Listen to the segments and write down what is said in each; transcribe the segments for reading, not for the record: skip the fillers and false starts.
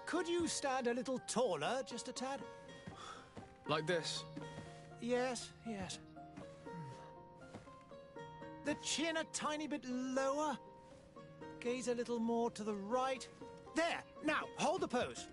Could you stand a little taller, just a tad? Like this? Yes, yes. The chin a tiny bit lower. Gaze a little more to the right. There! Now, hold the pose.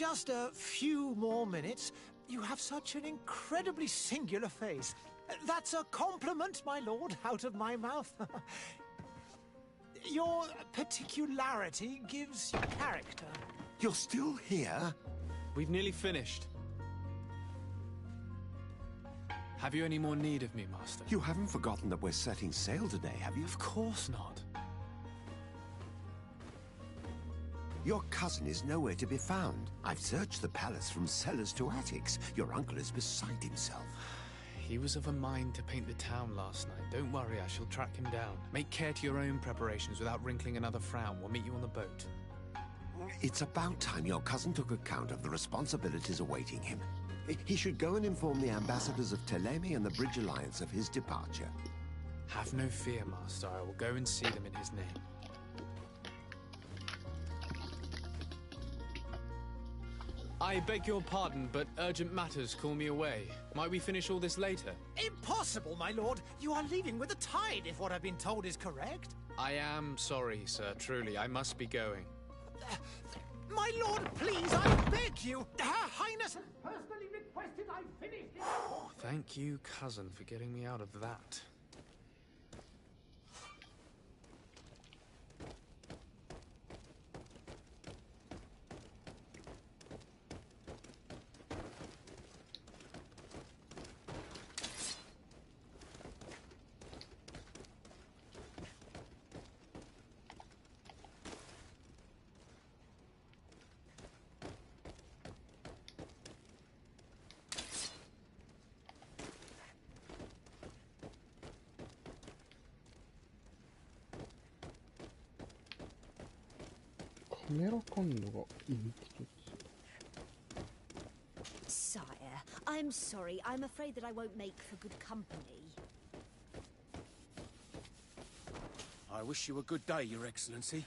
Just a few more minutes. You have such an incredibly singular face. That's a compliment, my lord, out of my mouth. Your particularity gives you character. You're still here? We've nearly finished. Have you any more need of me, Master? You haven't forgotten that we're setting sail today, have you? Of course not. Your cousin is nowhere to be found. I've searched the palace from cellars to attics. Your uncle is beside himself. He was of a mind to paint the town last night. Don't worry, I shall track him down. Make care to your own preparations without wrinkling another frown. We'll meet you on the boat. It's about time your cousin took account of the responsibilities awaiting him. He should go and inform the ambassadors of Telemi and the Bridge Alliance of his departure. Have no fear, Master. I will go and see them in his name. I beg your pardon, but urgent matters call me away. Might we finish all this later? Impossible, my lord. You are leaving with the tide, if what I've been told is correct. I am sorry, sir. Truly, I must be going. My lord, please, I beg you. Her Highness has personally requested I finish it. Thank you, cousin, for getting me out of that. カメラ感度がいい一つ。 Sire, I'm sorry. I'm afraid that I won't make for good company. I wish you a good day, Your Excellency.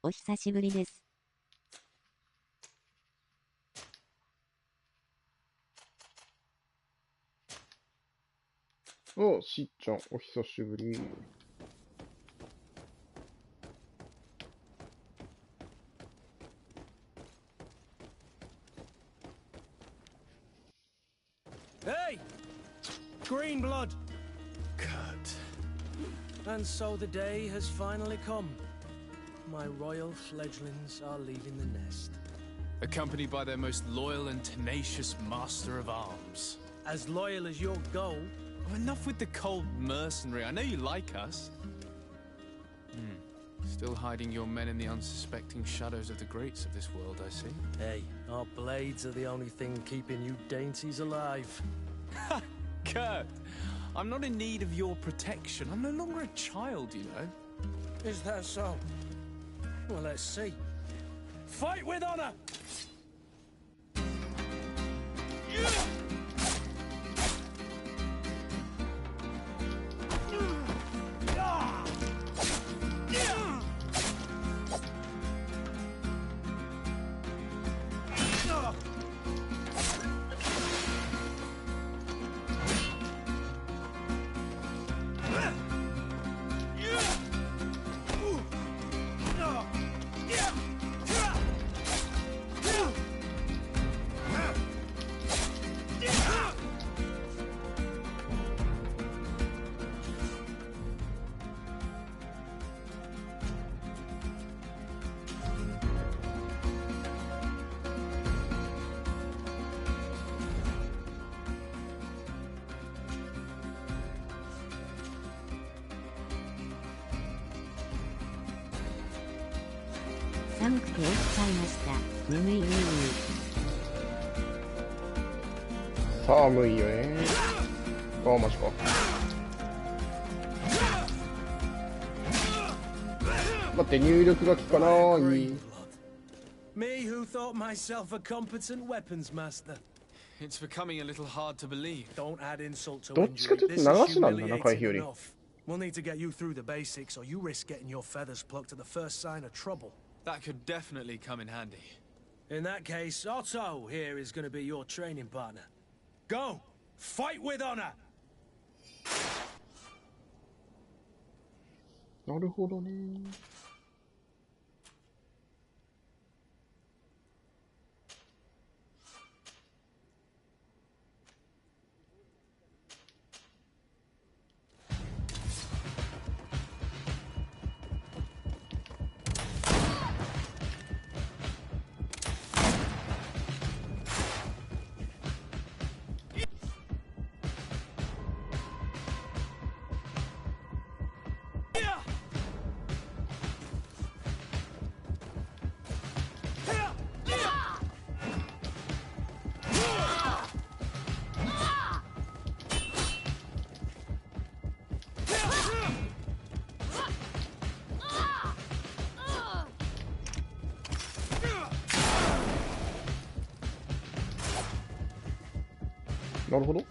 お久しぶりです。お、しっちゃん、お久しぶり。Hey! Green blood! Kurt. And so the day has finally come. My royal fledglings are leaving the nest. Accompanied by their most loyal and tenacious master of arms. As loyal as your gold. Oh, enough with the cold mercenary. I know you like us. Still hiding your men in the unsuspecting shadows of the greats of this world, I see. Hey, our blades are the only thing keeping you dainties alive. Ha! Kurt! I'm not in need of your protection. I'm no longer a child, you know. Is that so? Well, let's see. Fight with honor!寒くて起きちゃいました。眠い眠い。寒いよね。あ、マジか。待って、入力が効かない。Me who thought myself a competent weapons master. It's becoming a little hard to believe. Don't add insult to どっちかというと流しなんだな、回避より。 We'll need to get you through the basics, or you risk getting your feathers plucked at the first sign of trouble. That could definitely come in handy. In that case, Otto here is going to be your training partner. Go! Fight with honor! なるほどね。なるほど。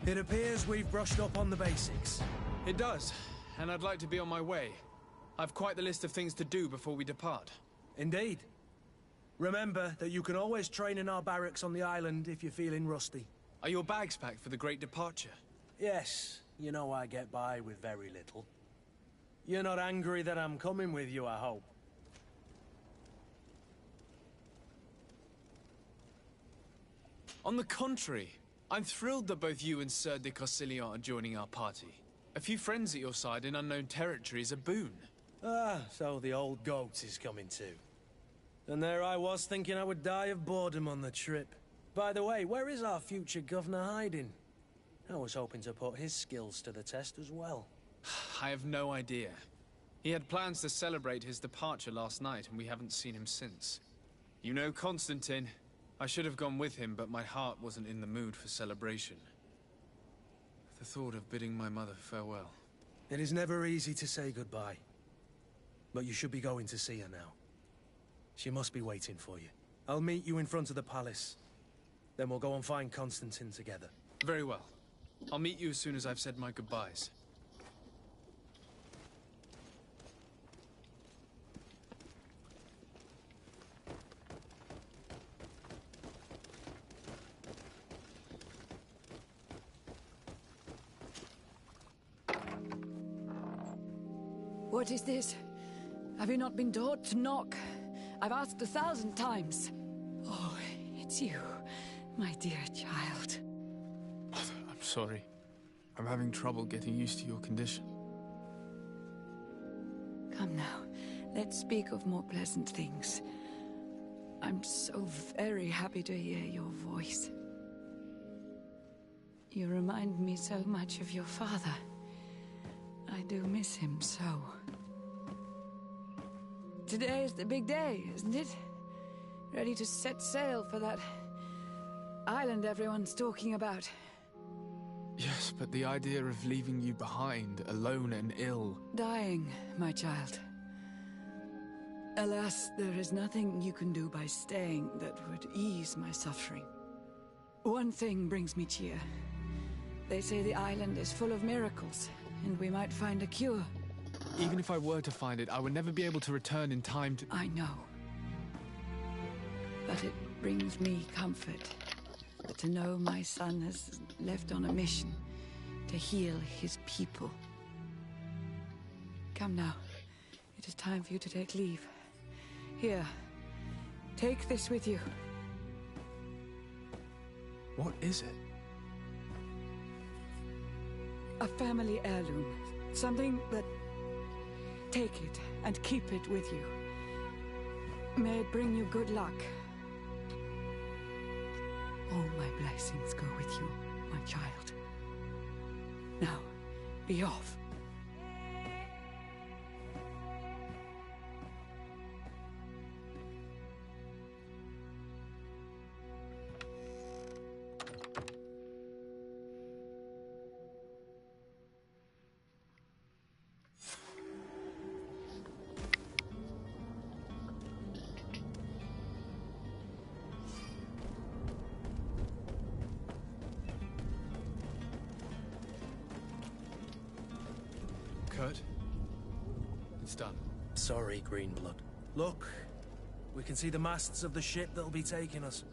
It appears we've brushed up on the basics. It does, and I'd like to be on my way. I've quite the list of things to do before we depart. Indeed. Remember that you can always train in our barracks on the island if you're feeling rusty. Are your bags packed for the great departure? Yes, you know I get by with very little. You're not angry that I'm coming with you, I hope. On the contrary, I'm thrilled that both you and Sir de Corsilian are joining our party. A few friends at your side in unknown territory is a boon. Ah, so the old goat is coming too. And there I was thinking I would die of boredom on the trip. By the way, where is our future governor hiding? I was hoping to put his skills to the test as well. I have no idea. He had plans to celebrate his departure last night, and we haven't seen him since. You know Constantine. I should have gone with him, but my heart wasn't in the mood for celebration. The thought of bidding my mother farewell. It is never easy to say goodbye. But you should be going to see her now. She must be waiting for you. I'll meet you in front of the palace. Then we'll go and find Constantine together. Very well. I'll meet you as soon as I've said my goodbyes. What is this? Have you not been taught to knock? I've asked 1,000 times. Oh, it's you, my dear child. I'm sorry. I'm having trouble getting used to your condition. Come now, let's speak of more pleasant things. I'm so very happy to hear your voice. You remind me so much of your father. I do miss him so. Today is the big day, isn't it? Ready to set sail for that island everyone's talking about. Yes, but the idea of leaving you behind, alone and ill... Dying, my child. Alas, there is nothing you can do by staying that would ease my suffering. One thing brings me cheer. They say the island is full of miracles, and we might find a cure. Even if I were to find it, I would never be able to return in time to... I know. But it brings me comfort to know my son has left on a mission to heal his people. Come now. It is time for you to take leave. Here. Take this with you. What is it? A family heirloom. Something that... Take it and keep it with you. May it bring you good luck. All my blessings go with you, my child. Now, be off. Kurt? It's done. Sorry, Greenblood. Look, we can see the masts of the ship that'll be taking us.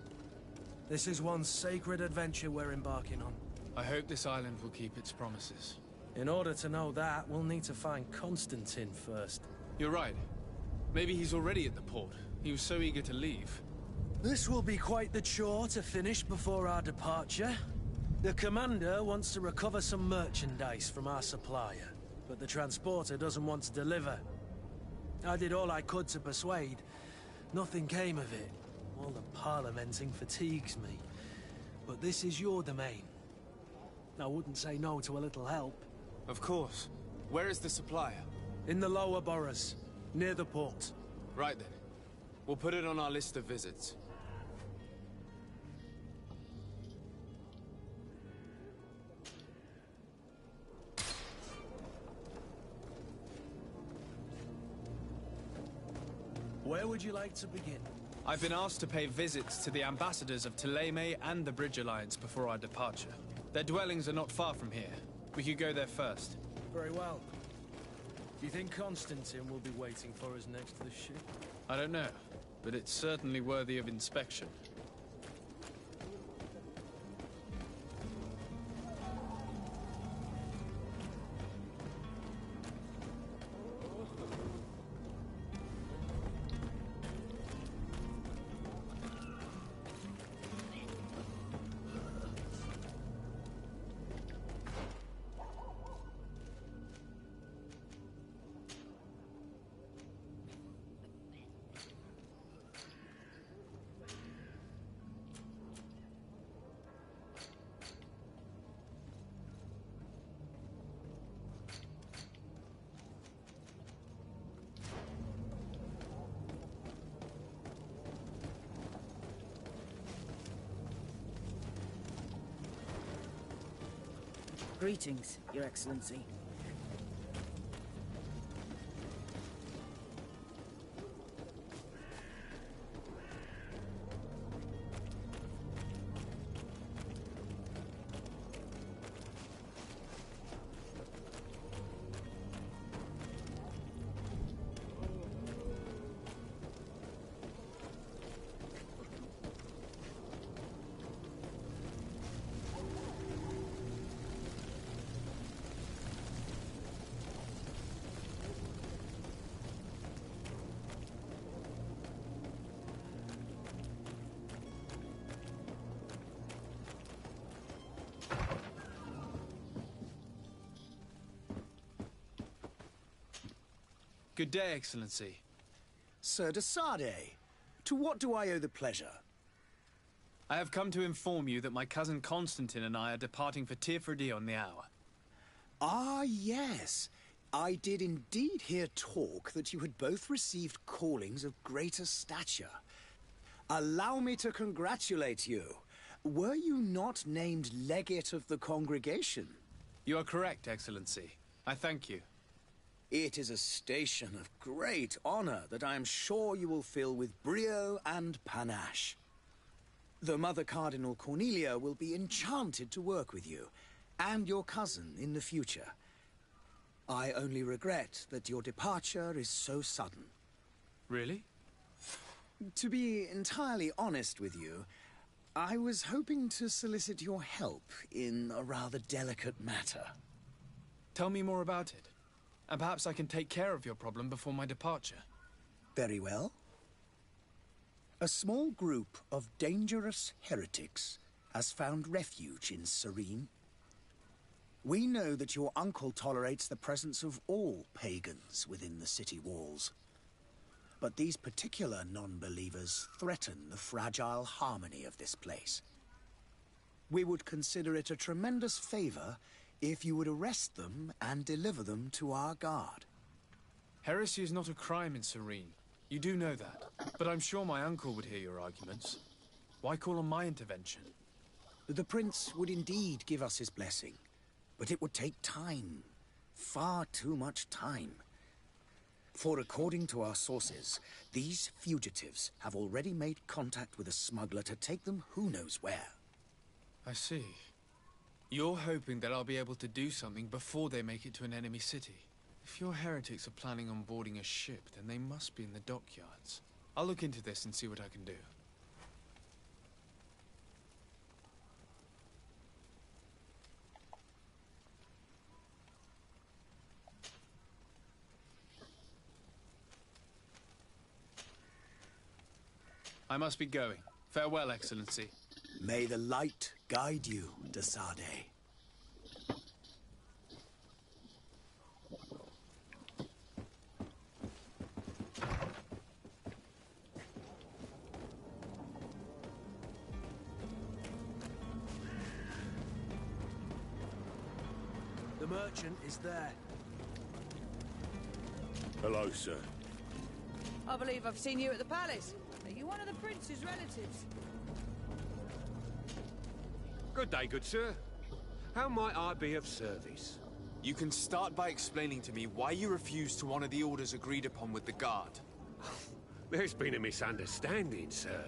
This is one sacred adventure we're embarking on. I hope this island will keep its promises. In order to know that, we'll need to find Constantine first. You're right. Maybe he's already at the port. He was so eager to leave. This will be quite the chore to finish before our departure. The commander wants to recover some merchandise from our supplier, but the transporter doesn't want to deliver. I did all I could to persuade. Nothing came of it. All the parliamenting fatigues me. But this is your domain. I wouldn't say no to a little help. Of course. Where is the supplier? In the lower boroughs, near the port. Right then. We'll put it on our list of visits. Where would you like to begin? I've been asked to pay visits to the ambassadors of Thélème and the Bridge Alliance before our departure. Their dwellings are not far from here. We could go there first. Very well. Do you think Constantine will be waiting for us next to the ship? I don't know, but it's certainly worthy of inspection. Greetings, Your Excellency. Good day, Excellency. Sir de Sardet, to what do I owe the pleasure? I have come to inform you that my cousin Constantine and I are departing for Tirfredi on the hour. Ah, yes. I did indeed hear talk that you had both received callings of greater stature. Allow me to congratulate you. Were you not named legate of the congregation? You are correct, Excellency. I thank you. It is a station of great honor that I am sure you will fill with brio and panache. The Mother Cardinal Cornelia will be enchanted to work with you, and your cousin in the future. I only regret that your departure is so sudden. Really? To be entirely honest with you, I was hoping to solicit your help in a rather delicate matter. Tell me more about it. And perhaps I can take care of your problem before my departure. Very well. A small group of dangerous heretics has found refuge in Serene. We know that your uncle tolerates the presence of all pagans within the city walls. But these particular non-believers threaten the fragile harmony of this place. We would consider it a tremendous favor if you would arrest them and deliver them to our guard. Heresy is not a crime in Serene. You do know that. But I'm sure my uncle would hear your arguments. Why call on my intervention? The prince would indeed give us his blessing, but it would take time. Far too much time. For according to our sources, these fugitives have already made contact with a smuggler to take them who knows where. I see. You're hoping that I'll be able to do something before they make it to an enemy city. If your heretics are planning on boarding a ship, then they must be in the dockyards. I'll look into this and see what I can do. I must be going. Farewell, Excellency. May the light guide you, de Sardet. The merchant is there. Hello, sir. I believe I've seen you at the palace. Are you one of the prince's relatives? Good day, good sir. How might I be of service? You can start by explaining to me why you refused to honor the orders agreed upon with the guard. There's been a misunderstanding, sir.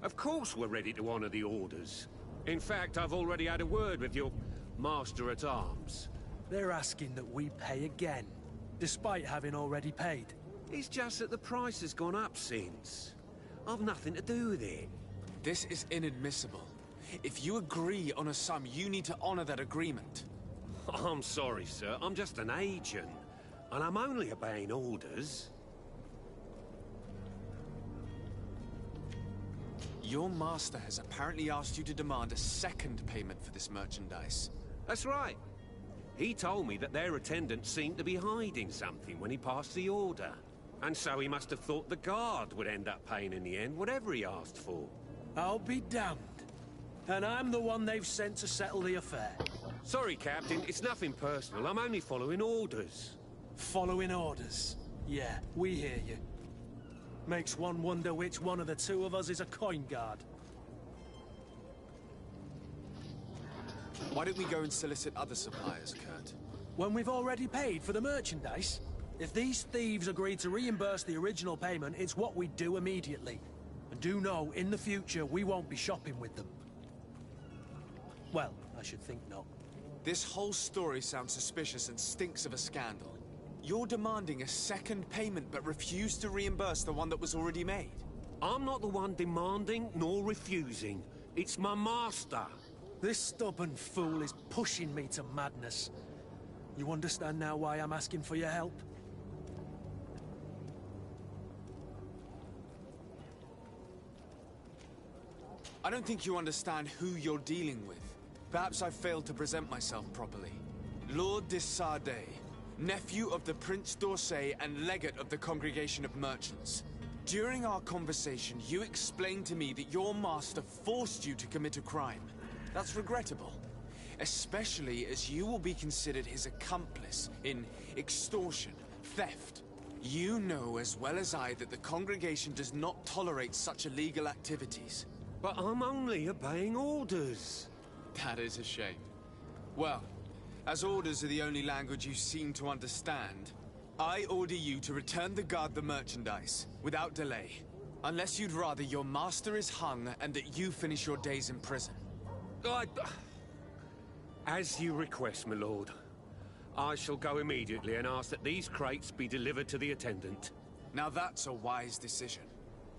Of course we're ready to honor the orders. In fact, I've already had a word with your master-at-arms. They're asking that we pay again, despite having already paid. It's just that the price has gone up since. I've nothing to do with it. This is inadmissible. If you agree on a sum, you need to honor that agreement. I'm sorry, sir. I'm just an agent. And I'm only obeying orders. Your master has apparently asked you to demand a second payment for this merchandise. That's right. He told me that their attendant seemed to be hiding something when he passed the order. And so he must have thought the guard would end up paying in the end, whatever he asked for. I'll be damned. And I'm the one they've sent to settle the affair. Sorry, Captain, it's nothing personal. I'm only following orders. Following orders? Yeah, we hear you. Makes one wonder which one of the two of us is a coin guard. Why don't we go and solicit other suppliers, Kurt? When we've already paid for the merchandise? If these thieves agree to reimburse the original payment, it's what we do immediately. And do know, in the future, we won't be shopping with them. Well, I should think not. This whole story sounds suspicious and stinks of a scandal. You're demanding a second payment but refuse to reimburse the one that was already made. I'm not the one demanding nor refusing. It's my master. This stubborn fool is pushing me to madness. You understand now why I'm asking for your help? I don't think you understand who you're dealing with. Perhaps I failed to present myself properly. Lord de Sardet, nephew of the Prince d'Orsay and legate of the Congregation of Merchants. During our conversation, you explained to me that your master forced you to commit a crime. That's regrettable, especially as you will be considered his accomplice in extortion, theft. You know as well as I that the congregation does not tolerate such illegal activities. But I'm only obeying orders. That is a shame. Well, as orders are the only language you seem to understand, I order you to return the guard the merchandise, without delay. Unless you'd rather your master is hung and that you finish your days in prison. As you request, my lord. I shall go immediately and ask that these crates be delivered to the attendant. Now that's a wise decision.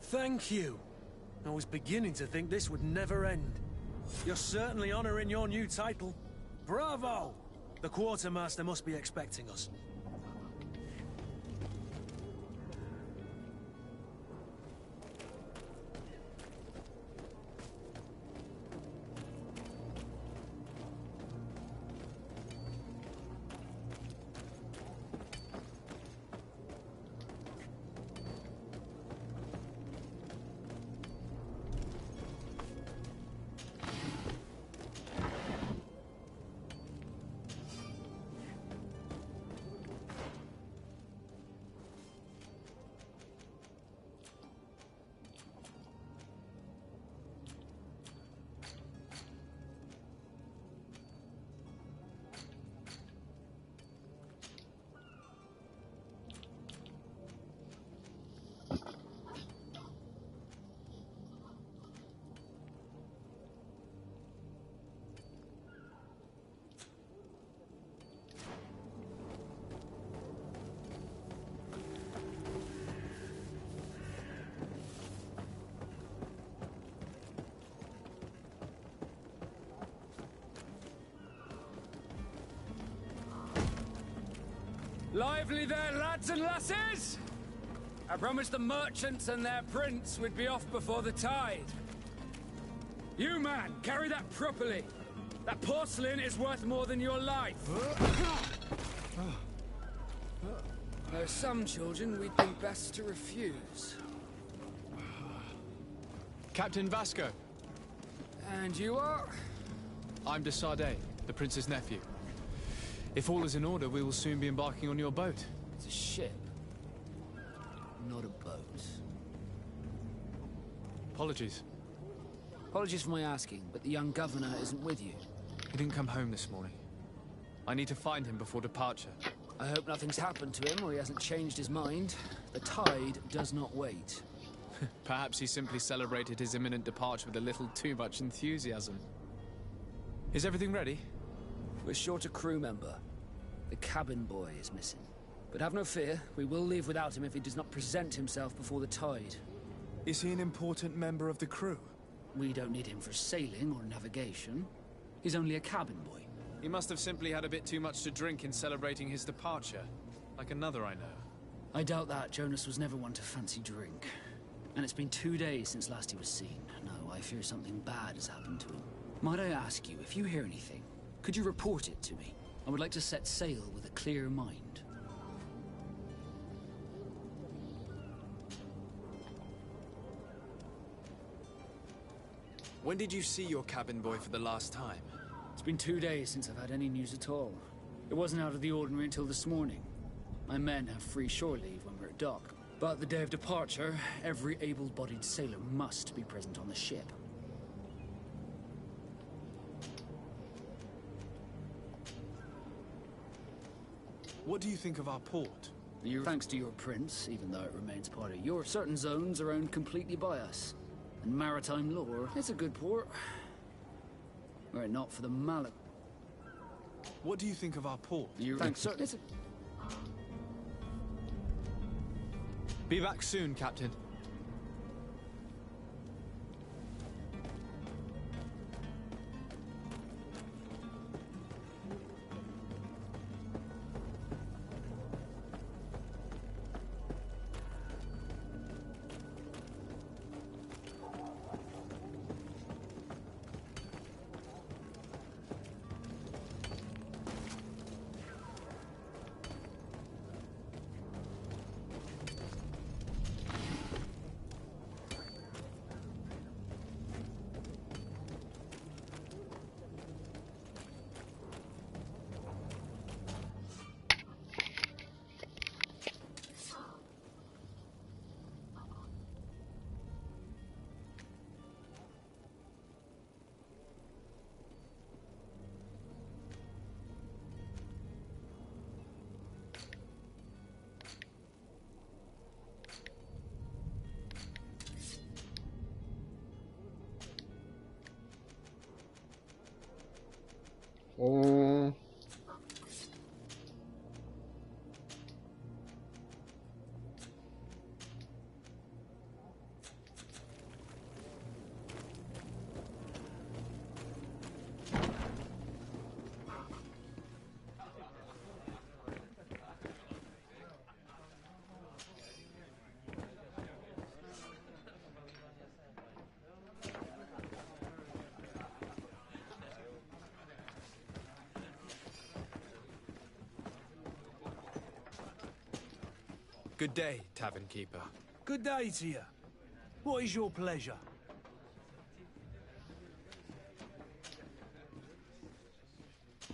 Thank you. I was beginning to think this would never end. You're certainly honoring your new title. Bravo! The quartermaster must be expecting us. Lively there, lads and lasses! I promised the merchants and their prince we'd be off before the tide. You, man, carry that properly. That porcelain is worth more than your life. There are some children we'd be best to refuse. Captain Vasco. And you are? I'm de Sardet, the prince's nephew. If all is in order, we will soon be embarking on your boat. It's a ship, not a boat. Apologies. Apologies for my asking, but the young governor isn't with you. He didn't come home this morning. I need to find him before departure. I hope nothing's happened to him or he hasn't changed his mind. The tide does not wait. Perhaps he simply celebrated his imminent departure with a little too much enthusiasm. Is everything ready? We're short a crew member. The cabin boy is missing. But have no fear, we will leave without him if he does not present himself before the tide. Is he an important member of the crew? We don't need him for sailing or navigation. He's only a cabin boy. He must have simply had a bit too much to drink in celebrating his departure. Like another I know. I doubt that. Jonas was never one to fancy drink. And it's been 2 days since last he was seen. No, I fear something bad has happened to him. Might I ask you, if you hear anything, could you report it to me? I would like to set sail with a clear mind. When did you see your cabin boy for the last time? It's been 2 days since I've had any news at all. It wasn't out of the ordinary until this morning. My men have free shore leave when we're at dock. But the day of departure, every able-bodied sailor must be present on the ship. What do you think of our port? Thanks to your prince, even though it remains part of your certain zones are owned completely by us. In maritime lore, it's a good port. Were it not for the Malak. What do you think of our port? Thanks, sir. It's a... Be back soon, Captain. Good day, tavern keeper. Good day to you. What is your pleasure?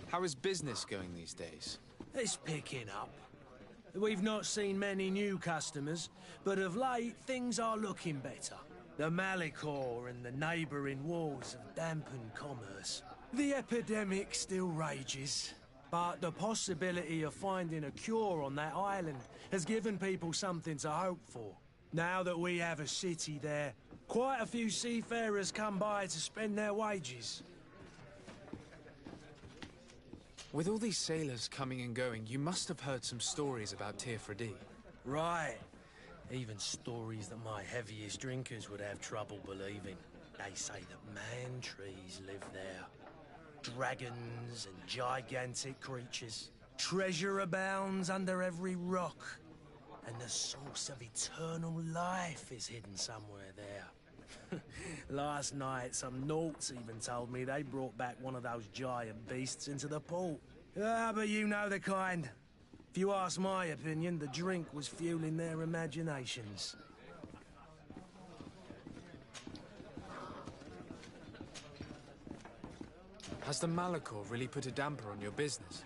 How is business going these days? It's picking up. We've not seen many new customers, but of late things are looking better. The Malachor and the neighbouring wars have dampened commerce. The epidemic still rages, but the possibility of finding a cure on that island has given people something to hope for. Now that we have a city there, quite a few seafarers come by to spend their wages. With all these sailors coming and going, you must have heard some stories about Teofredi. Right. Even stories that my heaviest drinkers would have trouble believing. They say that man-trees live there. Dragons and gigantic creatures. Treasure abounds under every rock. And the source of eternal life is hidden somewhere there. Last night, some Nauts even told me they brought back one of those giant beasts into the port. Ah, but you know the kind. If you ask my opinion, the drink was fueling their imaginations. Has the Malachor really put a damper on your business?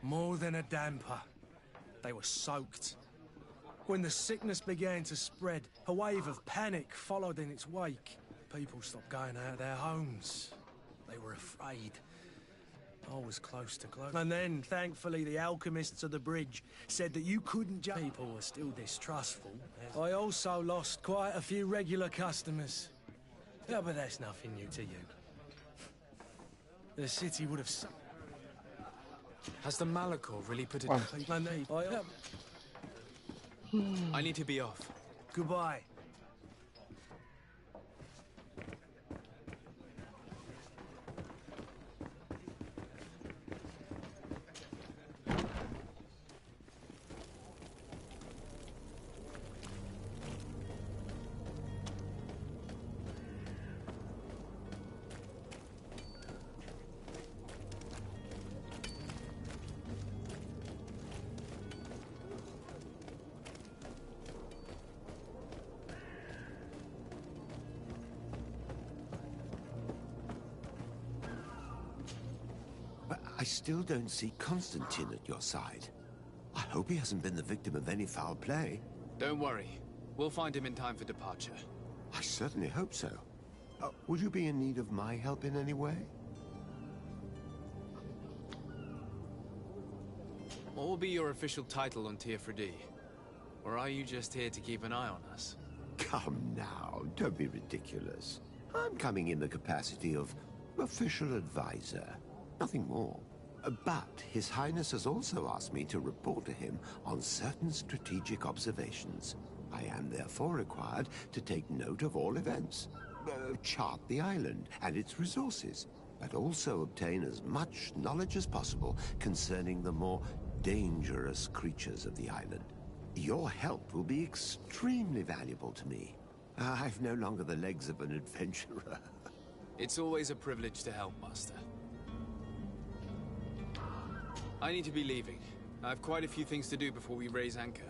More than a damper. They were soaked. When the sickness began to spread, a wave of panic followed in its wake. People stopped going out of their homes. They were afraid. I was close to close. And then, thankfully, the alchemists of the bridge said that you couldn't just... People were still distrustful. I also lost quite a few regular customers. Yeah, but that's nothing new to you. The city would have... Has the Malachor really put a... I need to be off. Goodbye. I still don't see Constantine at your side. I hope he hasn't been the victim of any foul play. Don't worry. We'll find him in time for departure. I certainly hope so. Would you be in need of my help in any way? What will be your official title on Tier 4D? Or are you just here to keep an eye on us? Come now, don't be ridiculous. I'm coming in the capacity of official advisor, nothing more. But His Highness has also asked me to report to him on certain strategic observations. I am therefore required to take note of all events, chart the island and its resources, but also obtain as much knowledge as possible concerning the more dangerous creatures of the island. Your help will be extremely valuable to me. I've no longer the legs of an adventurer. It's always a privilege to help, Master. I need to be leaving. I have quite a few things to do before we raise anchor.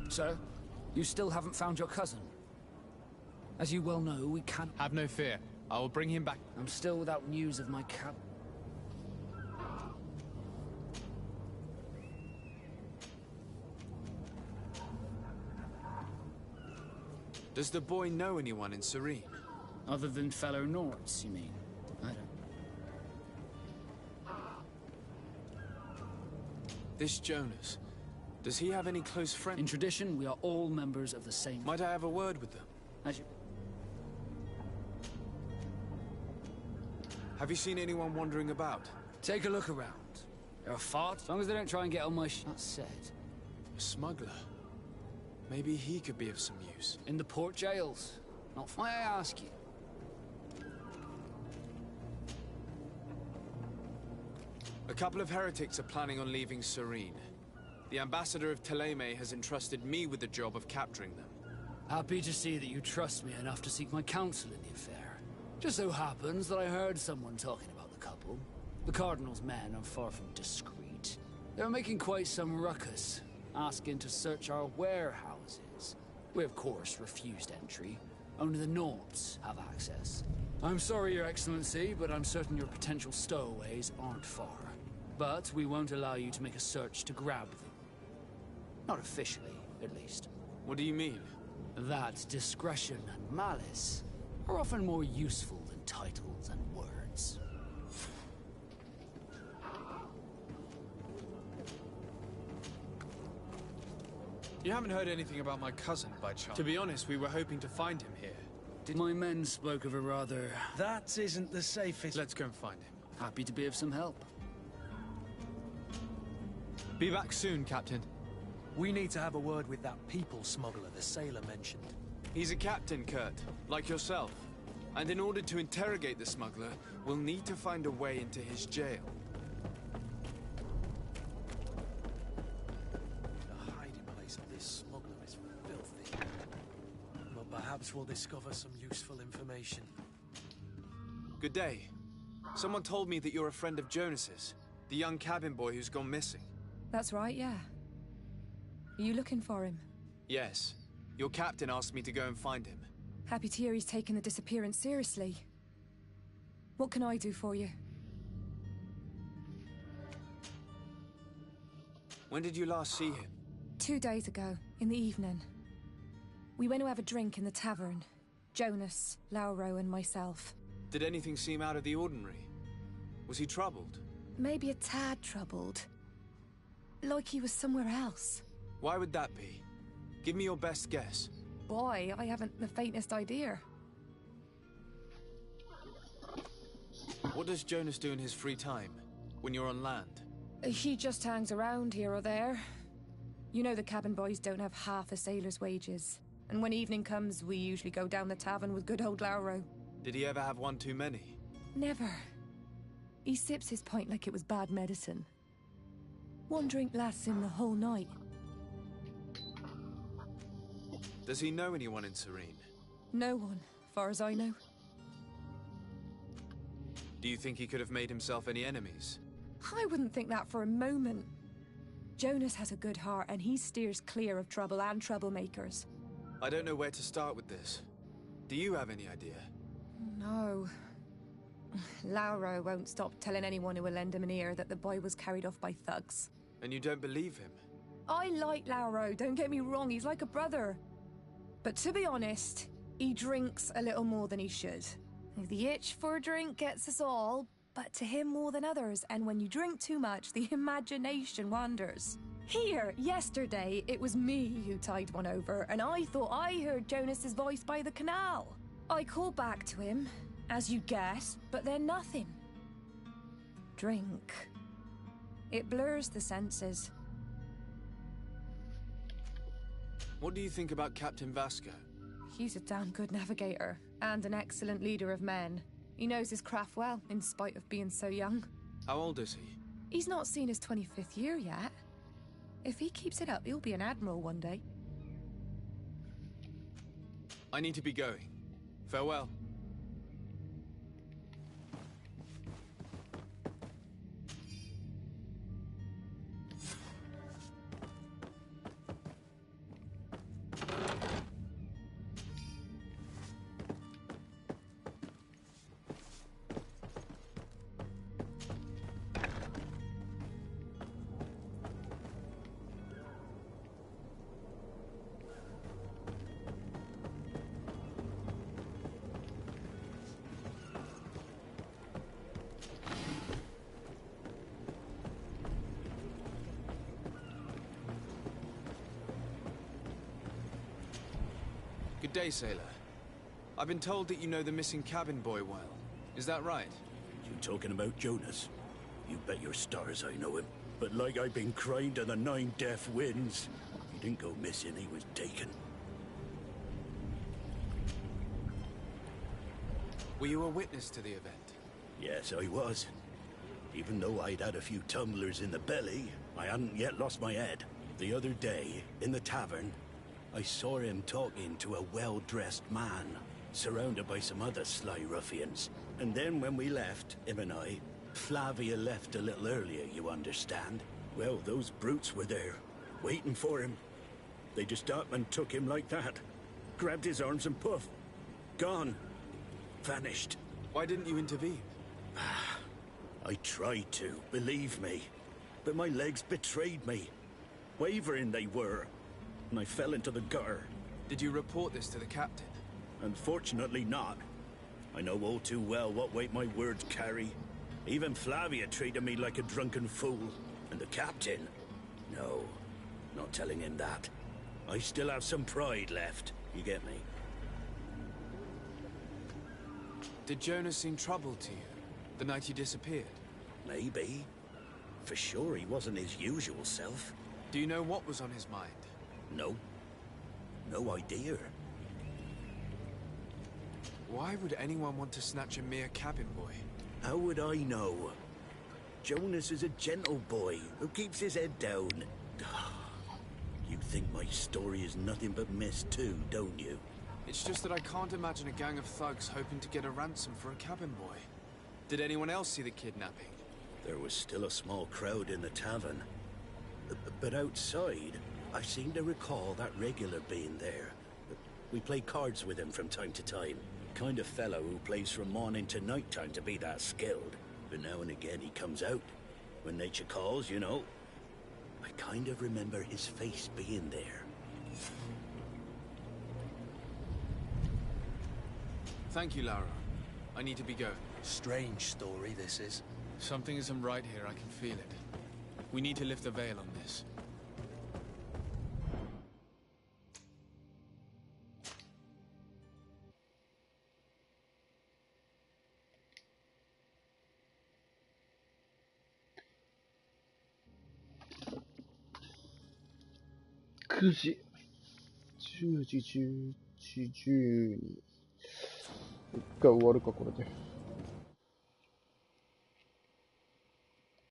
Sir, you still haven't found your cousin. As you well know, we can't... Have no fear. I will bring him back. I'm still without news of my cab... Does the boy know anyone in Serene? Other than fellow Nords, you mean? I don't... This Jonas, does he have any close friends? In tradition, we are all members of the same... Might I have a word with them? As you... Have you seen anyone wandering about? Take a look around. There are far... As long as they don't try and get on my That said... A smuggler. Maybe he could be of some use. In the port jails. Not... May I ask you? A couple of heretics are planning on leaving Serene. The ambassador of Thélème has entrusted me with the job of capturing them. Happy to see that you trust me enough to seek my counsel in the affair. Just so happens that I heard someone talking about the couple. The Cardinal's men are far from discreet. They're making quite some ruckus, asking to search our warehouses. We, of course, refused entry. Only the Nords have access. I'm sorry, Your Excellency, but I'm certain your potential stowaways aren't far. But we won't allow you to make a search to grab them. Not officially, at least. What do you mean? That discretion and malice are often more useful than titles and words. You haven't heard anything about my cousin, by chance? To be honest, we were hoping to find him here. My men spoke of a rather... That isn't the safest... Let's go and find him. Happy to be of some help. Be back soon, Captain. We need to have a word with that people smuggler the sailor mentioned. He's a captain, Kurt, like yourself. And in order to interrogate the smuggler, we'll need to find a way into his jail. The hiding place of this smuggler is filthy. But perhaps we'll discover some useful information. Good day. Someone told me that you're a friend of Jonas's, the young cabin boy who's gone missing. That's right, yeah. Are you looking for him? Yes. Your captain asked me to go and find him. Happy to hear he's taken the disappearance seriously. What can I do for you? When did you last see him? 2 days ago, in the evening. We went to have a drink in the tavern. Jonas, Lauro, and myself. Did anything seem out of the ordinary? Was he troubled? Maybe a tad troubled. Like he was somewhere else. Why would that be? Give me your best guess. Boy, I haven't the faintest idea. What does Jonas do in his free time, when you're on land? He just hangs around here or there. You know the cabin boys don't have half a sailor's wages. And when evening comes, we usually go down the tavern with good old Lauro. Did he ever have one too many? Never. He sips his pint like it was bad medicine. One drink lasts him the whole night. Does he know anyone in Serene? No one, far as I know. Do you think he could have made himself any enemies? I wouldn't think that for a moment. Jonas has a good heart and he steers clear of trouble and troublemakers. I don't know where to start with this. Do you have any idea? No. Lauro won't stop telling anyone who will lend him an ear that the boy was carried off by thugs. And you don't believe him? I like Lauro, don't get me wrong, he's like a brother. But to be honest, he drinks a little more than he should. The itch for a drink gets us all, but to him more than others, and when you drink too much, the imagination wanders. Here, yesterday, it was me who tied one over, and I thought I heard Jonas's voice by the canal. I called back to him, as you guessed, but then nothing. Drink. It blurs the senses. What do you think about Captain Vasco? He's a damn good navigator, and an excellent leader of men. He knows his craft well, in spite of being so young. How old is he? He's not seen his 25th year yet. If he keeps it up, he'll be an admiral one day. I need to be going. Farewell. Good day, sailor. I've been told that you know the missing cabin boy well. Is that right? You talking about Jonas? You bet your stars I know him. But like I've been crying to the 9 deaf winds, he didn't go missing, he was taken. Were you a witness to the event? Yes, I was. Even though I'd had a few tumblers in the belly, I hadn't yet lost my head. The other day, in the tavern, I saw him talking to a well-dressed man, surrounded by some other sly ruffians. And then when we left, him and I, Flavia left a little earlier, you understand? Well, those brutes were there, waiting for him. They just up and took him like that. Grabbed his arms and poof. Gone. Vanished. Why didn't you intervene? I tried to, believe me. But my legs betrayed me. Wavering they were. And I fell into the gutter. Did you report this to the captain? Unfortunately not. I know all too well what weight my words carry. Even Flavia treated me like a drunken fool. And the captain? No, not telling him that. I still have some pride left, you get me? Did Jonas seem troubled to you, the night he disappeared? Maybe. For sure he wasn't his usual self. Do you know what was on his mind? No. No idea. Why would anyone want to snatch a mere cabin boy? How would I know? Jonas is a gentle boy who keeps his head down. You think my story is nothing but mist too, don't you? It's just that I can't imagine a gang of thugs hoping to get a ransom for a cabin boy. Did anyone else see the kidnapping? There was still a small crowd in the tavern. But outside, I seem to recall that regular being there. We play cards with him from time to time. Kind of fellow who plays from morning to night time to be that skilled. But now and again he comes out. When nature calls, you know. I kind of remember his face being there. Thank you, Lara. I need to be going. Strange story, this is. Something isn't right here, I can feel it. We need to lift the veil on this.9時、10時、11時、12。一回終わるか、これで。